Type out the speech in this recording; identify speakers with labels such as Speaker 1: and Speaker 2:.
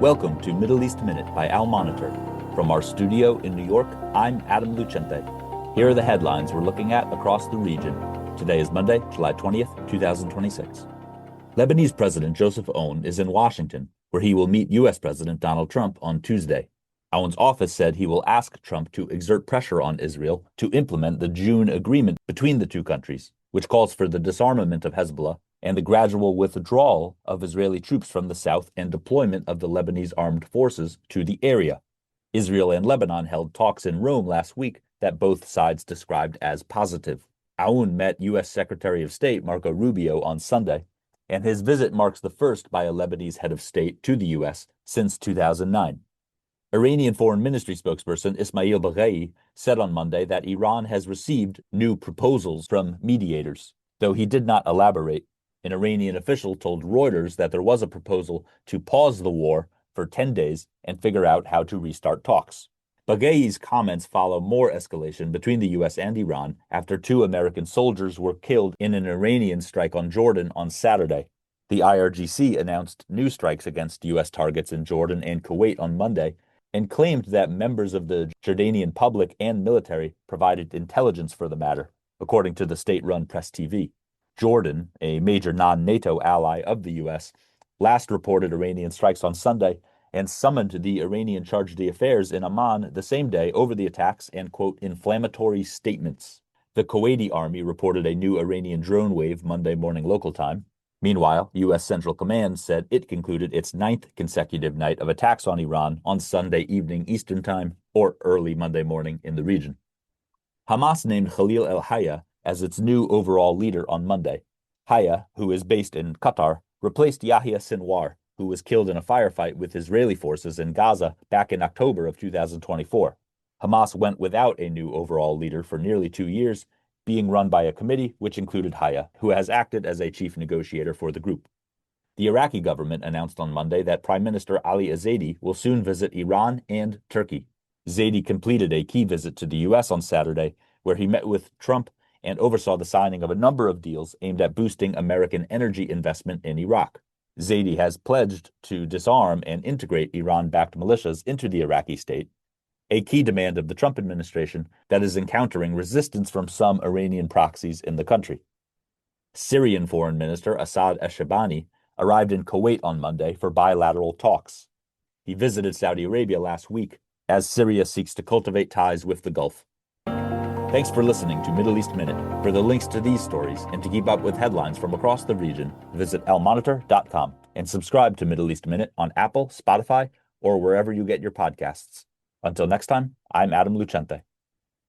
Speaker 1: Welcome to Middle East Minute by Al Monitor. From our studio in New York, I'm Adam Lucente. Here are the headlines we're looking at across the region. Today is Monday, July 20th, 2026. Lebanese President Joseph Aoun is in Washington, where he will meet U.S. President Donald Trump on Tuesday. Aoun's office said he will ask Trump to exert pressure on Israel to implement the June agreement between the two countries, which calls for the disarmament of Hezbollah and the gradual withdrawal of Israeli troops from the south and deployment of the Lebanese armed forces to the area. Israel and Lebanon held talks in Rome last week that both sides described as positive. Aoun met U.S. Secretary of State Marco Rubio on Sunday, and his visit marks the first by a Lebanese head of state to the U.S. since 2009. Iranian Foreign Ministry spokesperson Ismail Baghai said on Monday that Iran has received new proposals from mediators, though he did not elaborate. An Iranian official told Reuters that there was a proposal to pause the war for 10 days and figure out how to restart talks. Baghai's comments follow more escalation between the U.S. and Iran after 2 American soldiers were killed in an Iranian strike on Jordan on Saturday. The IRGC announced new strikes against U.S. targets in Jordan and Kuwait on Monday and claimed that members of the Jordanian public and military provided intelligence for the matter, according to the state-run Press TV. Jordan, a major non-NATO ally of the U.S., last reported Iranian strikes on Sunday and summoned the Iranian charge d'affaires in Amman the same day over the attacks and, quote, inflammatory statements. The Kuwaiti army reported a new Iranian drone wave Monday morning local time. Meanwhile, U.S. Central Command said it concluded its 9th consecutive night of attacks on Iran on Sunday evening Eastern Time or early Monday morning in the region. Hamas named Khalil al-Hayya as its new overall leader on Monday. Hayya, who is based in Qatar, replaced Yahya Sinwar, who was killed in a firefight with Israeli forces in Gaza back in October of 2024. Hamas went without a new overall leader for nearly 2 years, being run by a committee which included Hayya, who has acted as a chief negotiator for the group. The Iraqi government announced on Monday that Prime Minister Ali Zaidi will soon visit Iran and Turkey. Zaidi completed a key visit to the U.S. on Saturday, where he met with Trump and oversaw the signing of a number of deals aimed at boosting American energy investment in Iraq. Zaidi has pledged to disarm and integrate Iran-backed militias into the Iraqi state, a key demand of the Trump administration that is encountering resistance from some Iranian proxies in the country. Syrian Foreign Minister Assad Eshebani arrived in Kuwait on Monday for bilateral talks. He visited Saudi Arabia last week as Syria seeks to cultivate ties with the Gulf. Thanks for listening to Middle East Minute. For the links to these stories and to keep up with headlines from across the region, visit almonitor.com and subscribe to Middle East Minute on Apple, Spotify, or wherever you get your podcasts. Until next time, I'm Adam Lucente.